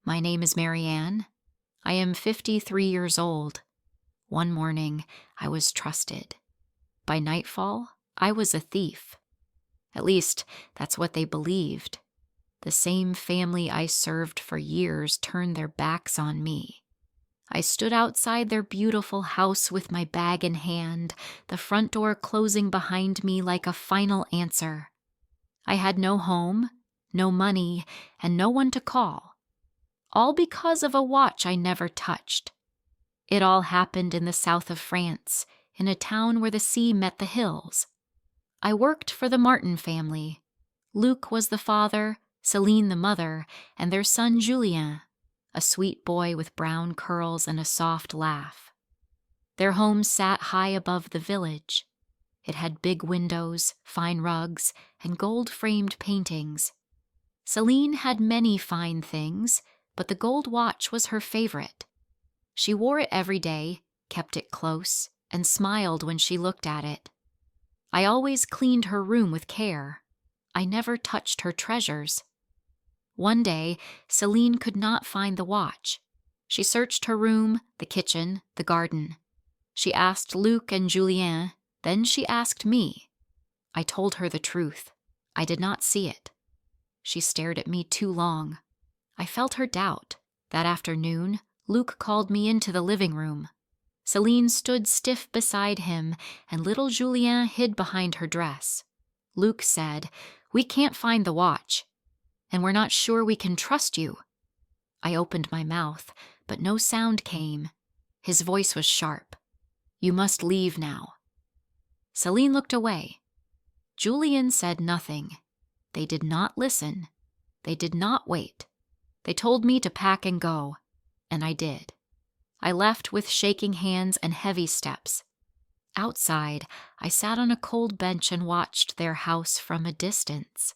My name is Marianne. I am 53 years old. One morning, I was trusted. By nightfall, I was a thief. At least, that's what they believed. The same family I served for years turned their backs on me. I stood outside their beautiful house with my bag in hand, the front door closing behind me like a final answer. I had no home, no money, and no one to call. All because of a watch I never touched. It all happened in the south of France, in a town where the sea met the hills. I worked for the Martin family. Luc was the father, Celine the mother, and their son Julien, a sweet boy with brown curls and a soft laugh. Their home sat high above the village. It had big windows, fine rugs, and gold-framed paintings. Celine had many fine things, but the gold watch was her favorite. She wore it every day, kept it close, and smiled when she looked at it. I always cleaned her room with care. I never touched her treasures. One day, Celine could not find the watch. She searched her room, the kitchen, the garden. She asked Luc and Julien, then she asked me. I told her the truth. I did not see it. She stared at me too long. I felt her doubt. That afternoon, Luc called me into the living room. Celine stood stiff beside him, and little Julien hid behind her dress. Luc said, "We can't find the watch, and we're not sure we can trust you." I opened my mouth, but no sound came. His voice was sharp. "You must leave now." Celine looked away. Julien said nothing. They did not listen. They did not wait. They told me to pack and go, and I did. I left with shaking hands and heavy steps. Outside, I sat on a cold bench and watched their house from a distance.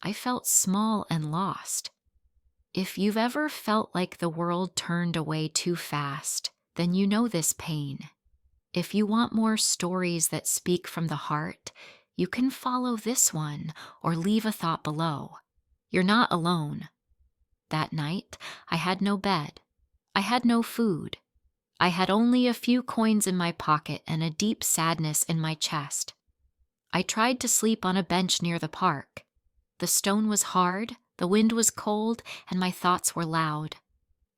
I felt small and lost. If you've ever felt like the world turned away too fast, then you know this pain. If you want more stories that speak from the heart, you can follow this one or leave a thought below. You're not alone. That night, I had no bed. I had no food. I had only a few coins in my pocket and a deep sadness in my chest. I tried to sleep on a bench near the park. The stone was hard, the wind was cold, and my thoughts were loud.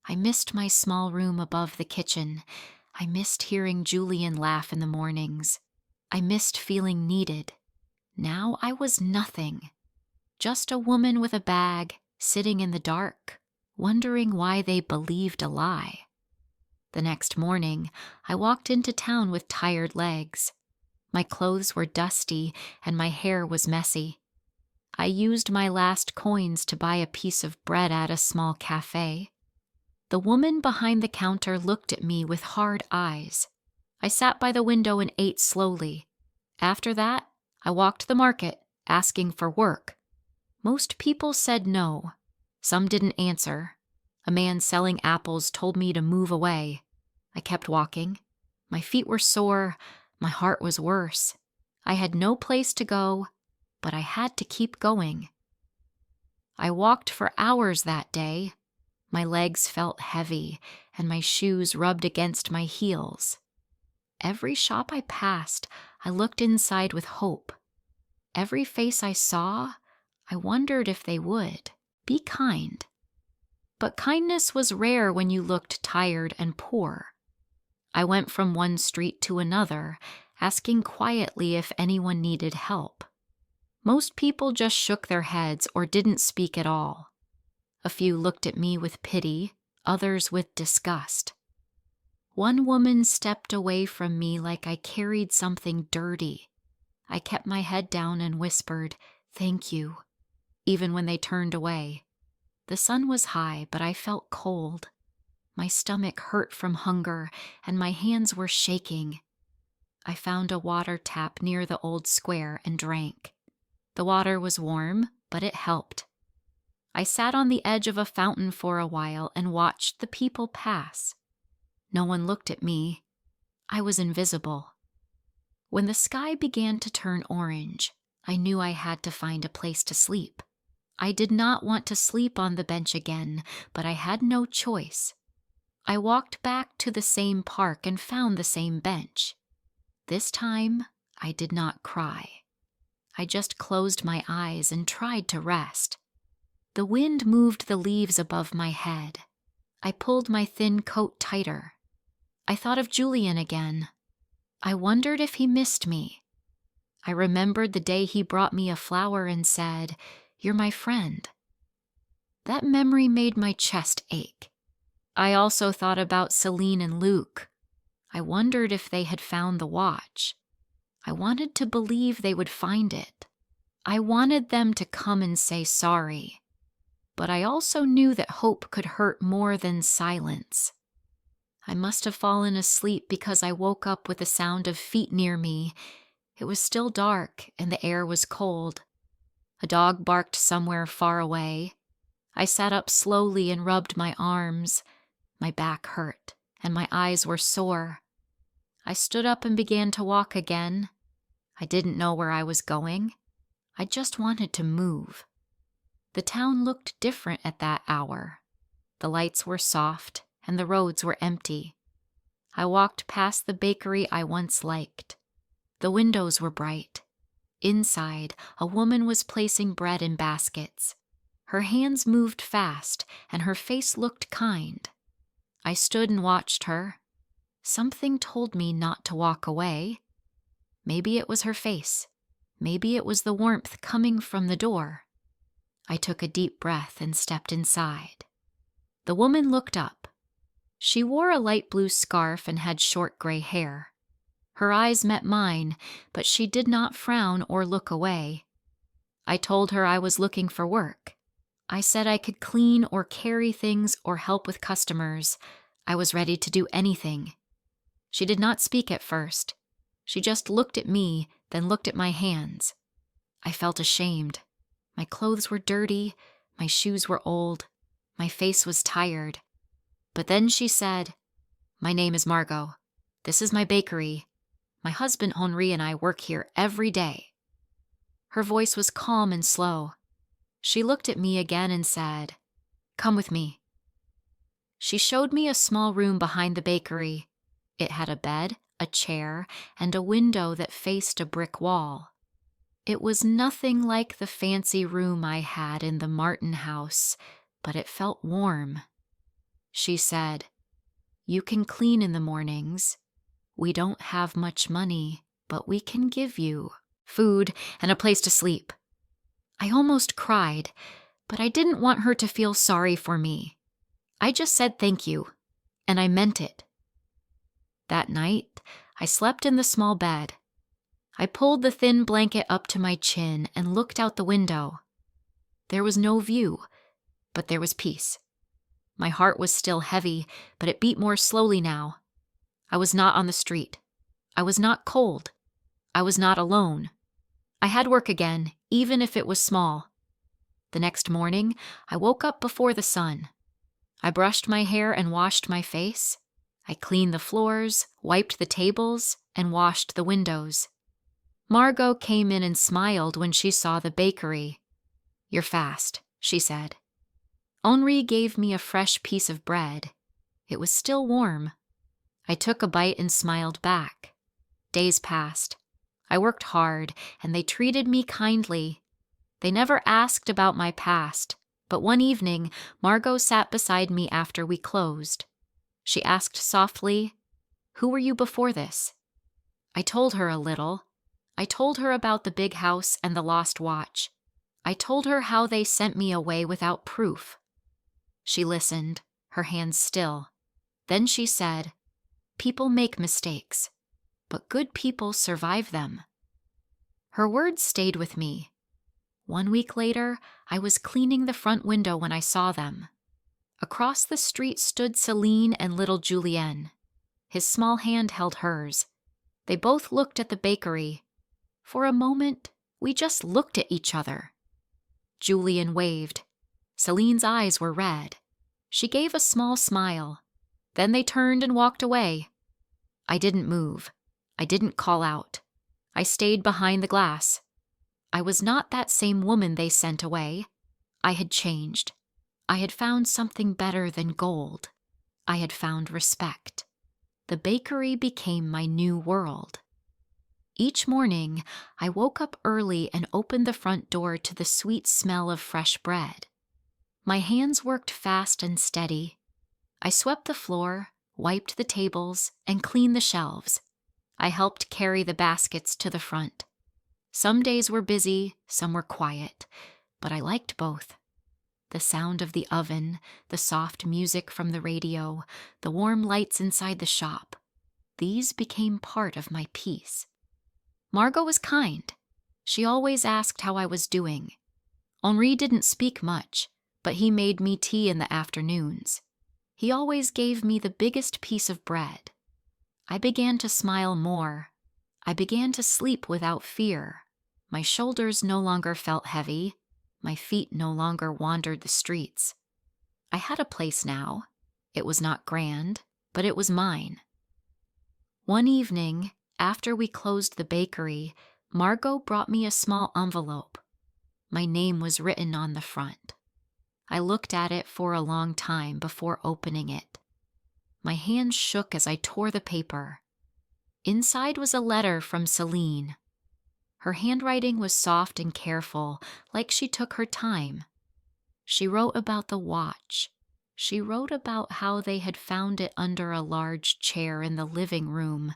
I missed my small room above the kitchen. I missed hearing Julien laugh in the mornings. I missed feeling needed. Now I was nothing. Just a woman with a bag, sitting in the dark, wondering why they believed a lie. The next morning, I walked into town with tired legs. My clothes were dusty and my hair was messy. I used my last coins to buy a piece of bread at a small cafe. The woman behind the counter looked at me with hard eyes. I sat by the window and ate slowly. After that, I walked the market, asking for work. Most people said no. Some didn't answer. A man selling apples told me to move away. I kept walking. My feet were sore. My heart was worse. I had no place to go, but I had to keep going. I walked for hours that day. My legs felt heavy, and my shoes rubbed against my heels. Every shop I passed, I looked inside with hope. Every face I saw, I wondered if they would be kind. But kindness was rare when you looked tired and poor. I went from one street to another, asking quietly if anyone needed help. Most people just shook their heads or didn't speak at all. A few looked at me with pity, others with disgust. One woman stepped away from me like I carried something dirty. I kept my head down and whispered, "Thank you," even when they turned away. The sun was high, but I felt cold. My stomach hurt from hunger, and my hands were shaking. I found a water tap near the old square and drank. The water was warm, but it helped. I sat on the edge of a fountain for a while and watched the people pass. No one looked at me. I was invisible. When the sky began to turn orange, I knew I had to find a place to sleep. I did not want to sleep on the bench again, but I had no choice. I walked back to the same park and found the same bench. This time, I did not cry. I just closed my eyes and tried to rest. The wind moved the leaves above my head. I pulled my thin coat tighter. I thought of Julian again. I wondered if he missed me. I remembered the day he brought me a flower and said, "You're my friend." That memory made my chest ache. I also thought about Celine and Luke. I wondered if they had found the watch. I wanted to believe they would find it. I wanted them to come and say sorry. But I also knew that hope could hurt more than silence. I must have fallen asleep because I woke up with the sound of feet near me. It was still dark and the air was cold. A dog barked somewhere far away. I sat up slowly and rubbed my arms. My back hurt and my eyes were sore. I stood up and began to walk again. I didn't know where I was going. I just wanted to move. The town looked different at that hour. The lights were soft and the roads were empty. I walked past the bakery I once liked. The windows were bright. Inside, a woman was placing bread in baskets. Her hands moved fast and her face looked kind. I stood and watched her. Something told me not to walk away. Maybe it was her face. Maybe it was the warmth coming from the door. I took a deep breath and stepped inside. The woman looked up. She wore a light blue scarf and had short gray hair. Her eyes met mine, but she did not frown or look away. I told her I was looking for work. I said I could clean or carry things or help with customers. I was ready to do anything. She did not speak at first. She just looked at me, then looked at my hands. I felt ashamed. My clothes were dirty, my shoes were old, my face was tired. But then she said, "My name is Margot. This is my bakery. My husband Henri and I work here every day." Her voice was calm and slow. She looked at me again and said, "Come with me." She showed me a small room behind the bakery. It had a bed, a chair, and a window that faced a brick wall. It was nothing like the fancy room I had in the Martin house, but it felt warm. She said, "You can clean in the mornings. We don't have much money, but we can give you food and a place to sleep." I almost cried, but I didn't want her to feel sorry for me. I just said thank you, and I meant it. That night, I slept in the small bed. I pulled the thin blanket up to my chin and looked out the window. There was no view, but there was peace. My heart was still heavy, but it beat more slowly now. I was not on the street. I was not cold. I was not alone. I had work again, even if it was small. The next morning, I woke up before the sun. I brushed my hair and washed my face. I cleaned the floors, wiped the tables, and washed the windows. Margot came in and smiled when she saw the bakery. "You're fast," she said. Henri gave me a fresh piece of bread. It was still warm. I took a bite and smiled back. Days passed. I worked hard, and they treated me kindly. They never asked about my past, but one evening, Margot sat beside me after we closed. She asked softly, "Who were you before this?" I told her a little. I told her about the big house and the lost watch. I told her how they sent me away without proof. She listened, her hands still. Then she said, "People make mistakes, but good people survive them." Her words stayed with me. 1 week later, I was cleaning the front window when I saw them. Across the street stood Celine and little Julien. His small hand held hers. They both looked at the bakery. For a moment, we just looked at each other. Julien waved. Celine's eyes were red. She gave a small smile. Then they turned and walked away. I didn't move. I didn't call out. I stayed behind the glass. I was not that same woman they sent away. I had changed. I had found something better than gold. I had found respect. The bakery became my new world. Each morning, I woke up early and opened the front door to the sweet smell of fresh bread. My hands worked fast and steady. I swept the floor, wiped the tables, and cleaned the shelves. I helped carry the baskets to the front. Some days were busy, some were quiet, but I liked both. The sound of the oven, the soft music from the radio, the warm lights inside the shop. These became part of my peace. Margot was kind. She always asked how I was doing. Henri didn't speak much, but he made me tea in the afternoons. He always gave me the biggest piece of bread. I began to smile more. I began to sleep without fear. My shoulders no longer felt heavy. My feet no longer wandered the streets. I had a place now. It was not grand, but it was mine. One evening, after we closed the bakery, Margot brought me a small envelope. My name was written on the front. I looked at it for a long time before opening it. My hands shook as I tore the paper. Inside was a letter from Celine. Her handwriting was soft and careful, like she took her time. She wrote about the watch. She wrote about how they had found it under a large chair in the living room.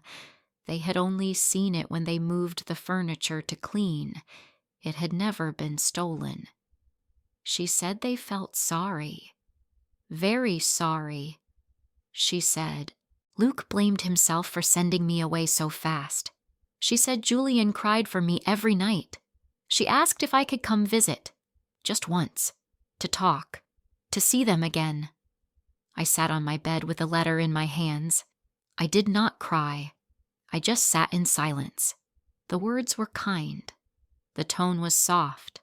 They had only seen it when they moved the furniture to clean. It had never been stolen. She said they felt sorry. Very sorry. She said, Luc blamed himself for sending me away so fast. She said Julian cried for me every night. She asked if I could come visit, just once, to talk, to see them again. I sat on my bed with the letter in my hands. I did not cry. I just sat in silence. The words were kind. The tone was soft,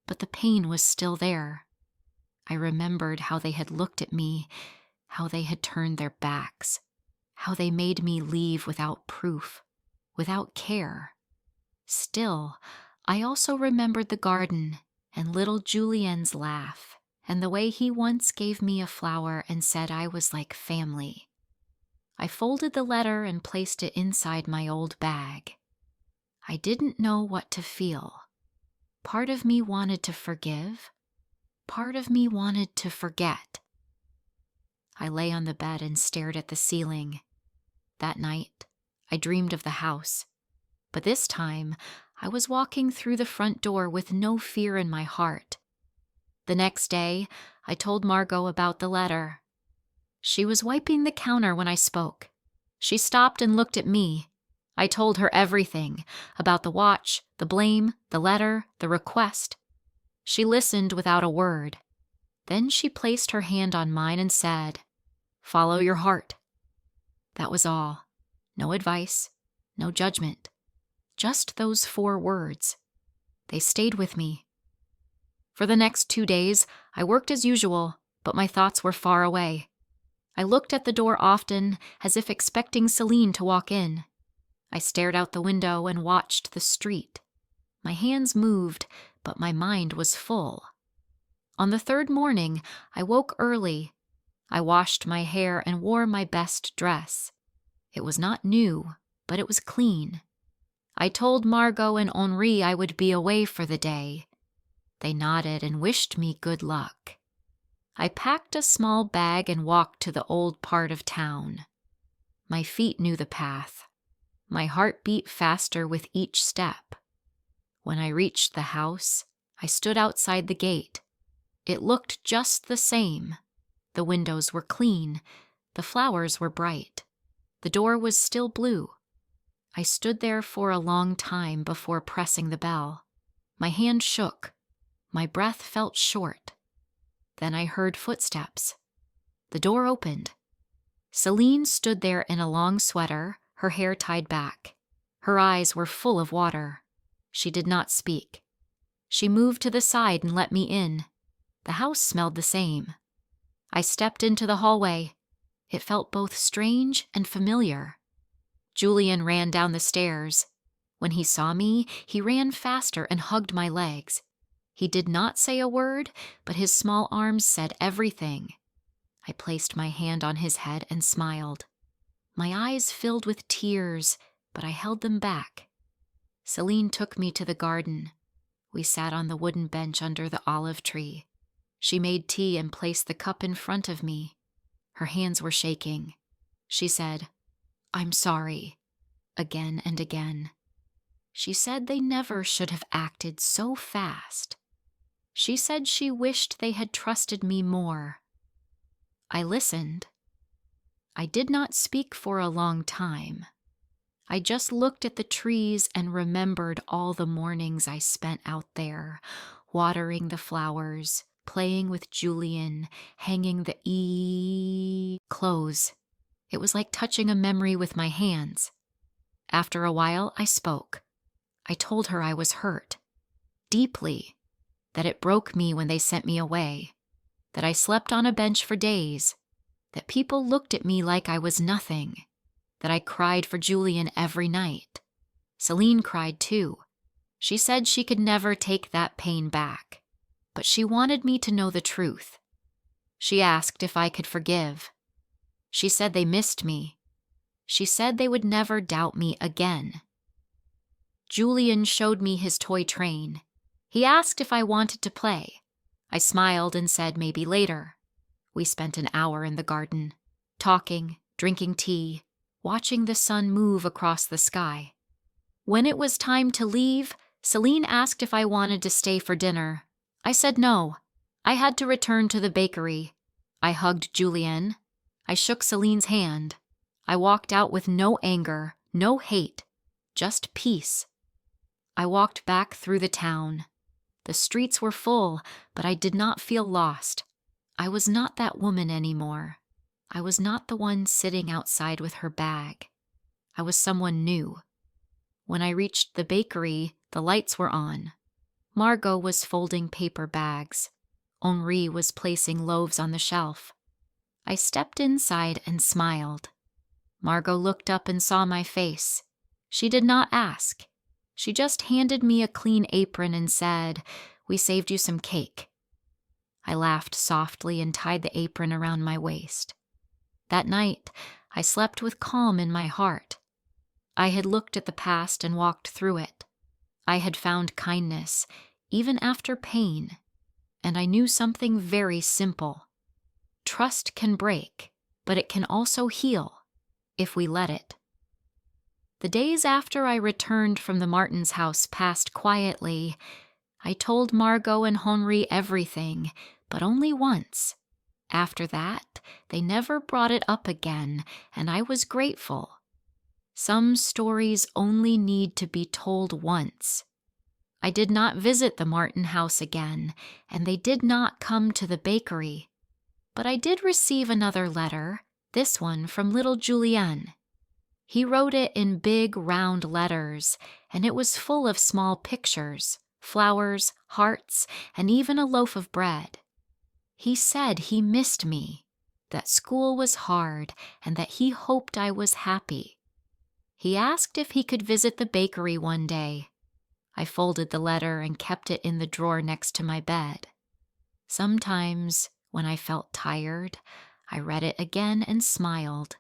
but the pain was still there. I remembered how they had looked at me, how they had turned their backs, how they made me leave without proof, without care. Still, I also remembered the garden and little Julien's laugh, and the way he once gave me a flower and said I was like family. I folded the letter and placed it inside my old bag. I didn't know what to feel. Part of me wanted to forgive. Part of me wanted to forget. I lay on the bed and stared at the ceiling. That night, I dreamed of the house. But this time, I was walking through the front door with no fear in my heart. The next day, I told Margot about the letter. She was wiping the counter when I spoke. She stopped and looked at me. I told her everything, about the watch, the blame, the letter, the request. She listened without a word. Then she placed her hand on mine and said, "Follow your heart." That was all. No advice, no judgment. Just those 4 words. They stayed with me. For the next 2 days, I worked as usual, but my thoughts were far away. I looked at the door often, as if expecting Celine to walk in. I stared out the window and watched the street. My hands moved, but my mind was full. On the 3rd morning, I woke early. I washed my hair and wore my best dress. It was not new, but it was clean. I told Margot and Henri I would be away for the day. They nodded and wished me good luck. I packed a small bag and walked to the old part of town. My feet knew the path. My heart beat faster with each step. When I reached the house, I stood outside the gate. It looked just the same. The windows were clean. The flowers were bright. The door was still blue. I stood there for a long time before pressing the bell. My hand shook. My breath felt short. Then I heard footsteps. The door opened. Celine stood there in a long sweater, her hair tied back. Her eyes were full of water. She did not speak. She moved to the side and let me in. The house smelled the same. I stepped into the hallway. It felt both strange and familiar. Julian ran down the stairs. When he saw me, he ran faster and hugged my legs. He did not say a word, but his small arms said everything. I placed my hand on his head and smiled. My eyes filled with tears, but I held them back. Celine took me to the garden. We sat on the wooden bench under the olive tree. She made tea and placed the cup in front of me. Her hands were shaking. She said, "I'm sorry," again and again. She said they never should have acted so fast. She said she wished they had trusted me more. I listened. I did not speak for a long time. I just looked at the trees and remembered all the mornings I spent out there, watering the flowers, playing with Julian, hanging the clothes. It was like touching a memory with my hands. After a while, I spoke. I told her I was hurt, deeply, that it broke me when they sent me away, that I slept on a bench for days, that people looked at me like I was nothing, that I cried for Julian every night. Celine cried too. She said she could never take that pain back, but she wanted me to know the truth. She asked if I could forgive. She said they missed me. She said they would never doubt me again. Julian showed me his toy train. He asked if I wanted to play. I smiled and said maybe later. We spent an hour in the garden, talking, drinking tea, watching the sun move across the sky. When it was time to leave, Celine asked if I wanted to stay for dinner. I said no. I had to return to the bakery. I hugged Julian. I shook Celine's hand. I walked out with no anger, no hate, just peace. I walked back through the town. The streets were full, but I did not feel lost. I was not that woman anymore. I was not the one sitting outside with her bag. I was someone new. When I reached the bakery, the lights were on. Margot was folding paper bags. Henri was placing loaves on the shelf. I stepped inside and smiled. Margot looked up and saw my face. She did not ask. She just handed me a clean apron and said, "We saved you some cake." I laughed softly and tied the apron around my waist. That night, I slept with calm in my heart. I had looked at the past and walked through it. I had found kindness, even after pain, and I knew something very simple. Trust can break, but it can also heal, if we let it. The days after I returned from the Martins' house passed quietly. I told Margot and Henri everything, but only once. After that, they never brought it up again, and I was grateful. Some stories only need to be told once. I did not visit the Martin house again, and they did not come to the bakery. But I did receive another letter, this one from little Julien. He wrote it in big, round letters, and it was full of small pictures, flowers, hearts, and even a loaf of bread. He said he missed me, that school was hard, and that he hoped I was happy. He asked if he could visit the bakery one day. I folded the letter and kept it in the drawer next to my bed. Sometimes, when I felt tired, I read it again and smiled.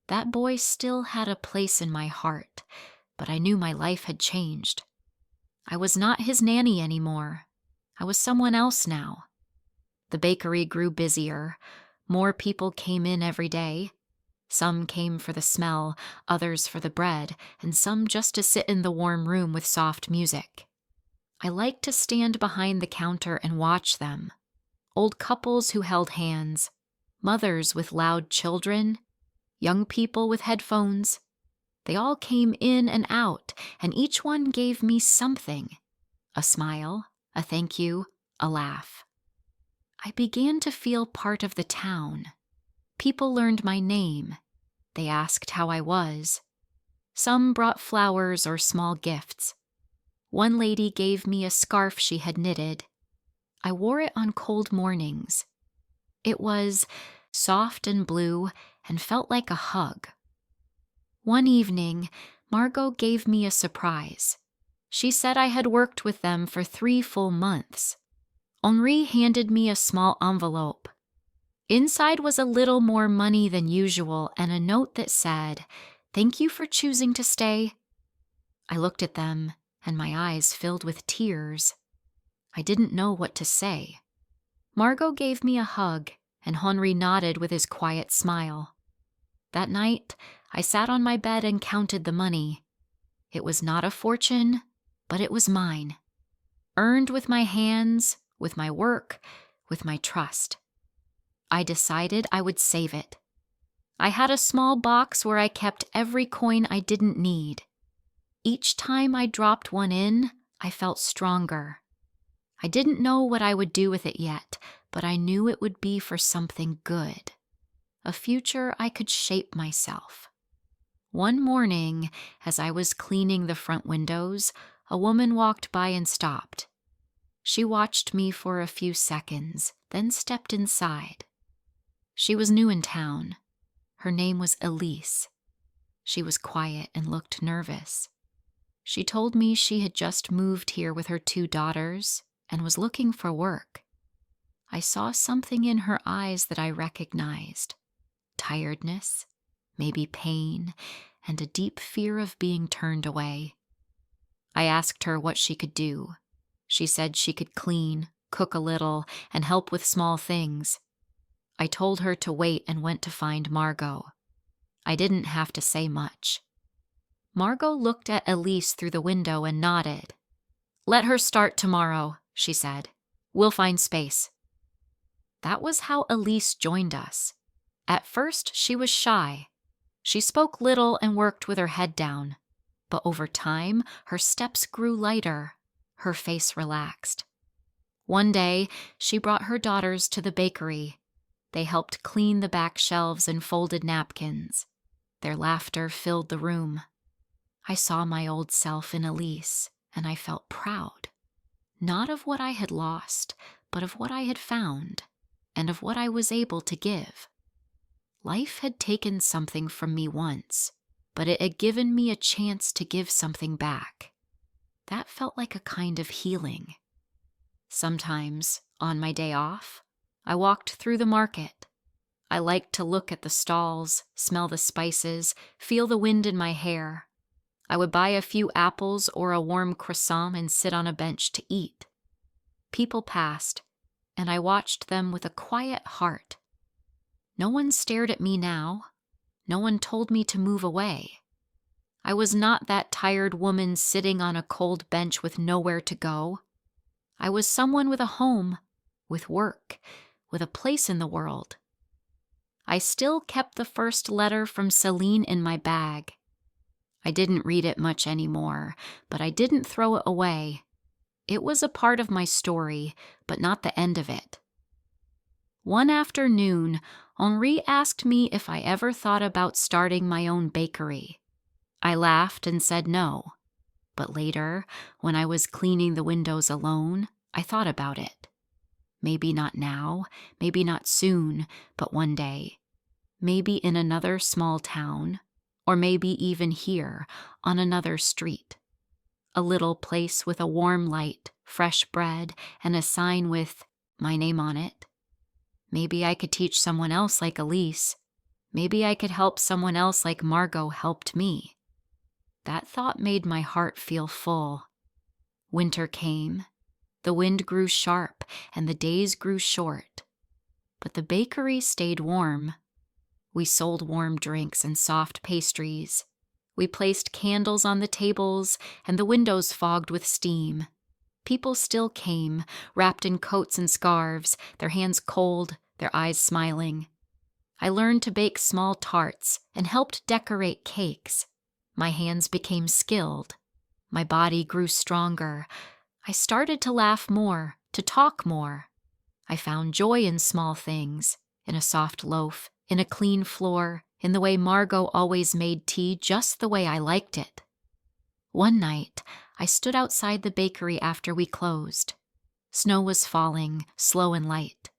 That boy still had a place in my heart, but I knew my life had changed. I was not his nanny anymore. I was someone else now. The bakery grew busier. More people came in every day. Some came for the smell, others for the bread, and some just to sit in the warm room with soft music. I liked to stand behind the counter and watch them. Old couples who held hands, mothers with loud children, young people with headphones. They all came in and out, and each one gave me something. A smile, a thank you, a laugh. I began to feel part of the town. People learned my name. They asked how I was. Some brought flowers or small gifts. One lady gave me a scarf she had knitted. I wore it on cold mornings. It was soft and blue and felt like a hug. One evening, Margot gave me a surprise. She said I had worked with them for 3 full months. Henri handed me a small envelope. Inside was a little more money than usual and a note that said, "Thank you for choosing to stay." I looked at them, and my eyes filled with tears. I didn't know what to say. Margot gave me a hug, and Henri nodded with his quiet smile. That night, I sat on my bed and counted the money. It was not a fortune, but it was mine. Earned with my hands, with my work, with my trust. I decided I would save it. I had a small box where I kept every coin I didn't need. Each time I dropped one in, I felt stronger. I didn't know what I would do with it yet, but I knew it would be for something good. A future I could shape myself. One morning, as I was cleaning the front windows, a woman walked by and stopped. She watched me for a few seconds, then stepped inside. She was new in town. Her name was Elise. She was quiet and looked nervous. She told me she had just moved here with her 2 daughters and was looking for work. I saw something in her eyes that I recognized. Tiredness, maybe pain, and a deep fear of being turned away. I asked her what she could do. She said she could clean, cook a little, and help with small things. I told her to wait and went to find Margot. I didn't have to say much. Margot looked at Elise through the window and nodded. "Let her start tomorrow," she said. "We'll find space." That was how Elise joined us. At first, she was shy. She spoke little and worked with her head down. But over time, her steps grew lighter. Her face relaxed. One day, she brought her daughters to the bakery. They helped clean the back shelves and folded napkins. Their laughter filled the room. I saw my old self in Elise, and I felt proud. Not of what I had lost, but of what I had found, and of what I was able to give. Life had taken something from me once, but it had given me a chance to give something back. That felt like a kind of healing. Sometimes, on my day off, I walked through the market. I liked to look at the stalls, smell the spices, feel the wind in my hair. I would buy a few apples or a warm croissant and sit on a bench to eat. People passed, and I watched them with a quiet heart. No one stared at me now. No one told me to move away. I was not that tired woman sitting on a cold bench with nowhere to go. I was someone with a home, with work, with a place in the world. I still kept the first letter from Celine in my bag. I didn't read it much anymore, but I didn't throw it away. It was a part of my story, but not the end of it. One afternoon, Henri asked me if I ever thought about starting my own bakery. I laughed and said no. But later, when I was cleaning the windows alone, I thought about it. Maybe not now, maybe not soon, but one day. Maybe in another small town, or maybe even here, on another street. A little place with a warm light, fresh bread, and a sign with my name on it. Maybe I could teach someone else like Elise. Maybe I could help someone else like Margot helped me. That thought made my heart feel full. Winter came. The wind grew sharp, and the days grew short. But the bakery stayed warm. We sold warm drinks and soft pastries. We placed candles on the tables, and the windows fogged with steam. People still came, wrapped in coats and scarves, their hands cold, their eyes smiling. I learned to bake small tarts and helped decorate cakes. My hands became skilled. My body grew stronger. I started to laugh more, to talk more. I found joy in small things, in a soft loaf, in a clean floor, in the way Margot always made tea just the way I liked it. One night, I stood outside the bakery after we closed. Snow was falling, slow and light.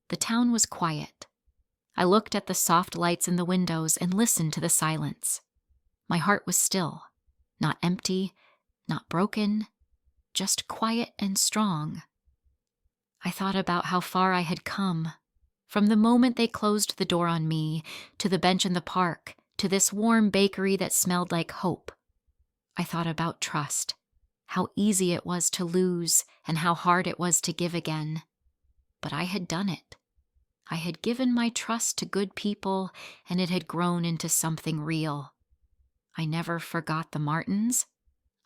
The town was quiet. I looked at the soft lights in the windows and listened to the silence. My heart was still, not empty, not broken, just quiet and strong. I thought about how far I had come, from the moment they closed the door on me, to the bench in the park, to this warm bakery that smelled like hope. I thought about trust, how easy it was to lose and how hard it was to give again. But I had done it. I had given my trust to good people, and it had grown into something real. I never forgot the Martins.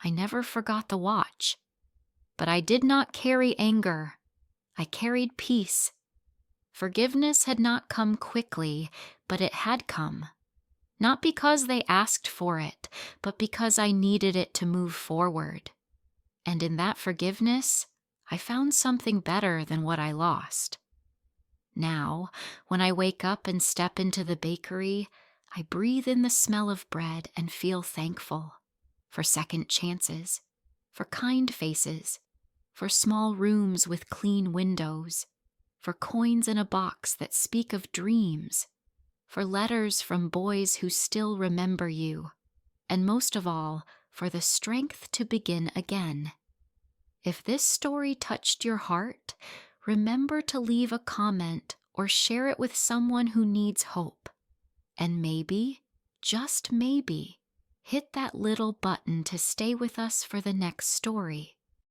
I never forgot the watch. But I did not carry anger. I carried peace. Forgiveness had not come quickly, but it had come. Not because they asked for it, but because I needed it to move forward. And in that forgiveness, I found something better than what I lost. Now, when I wake up and step into the bakery, I breathe in the smell of bread and feel thankful for second chances, for kind faces, for small rooms with clean windows, for coins in a box that speak of dreams, for letters from boys who still remember you, and most of all, for the strength to begin again. If this story touched your heart, remember to leave a comment or share it with someone who needs hope. And maybe, just maybe, hit that little button to stay with us for the next story.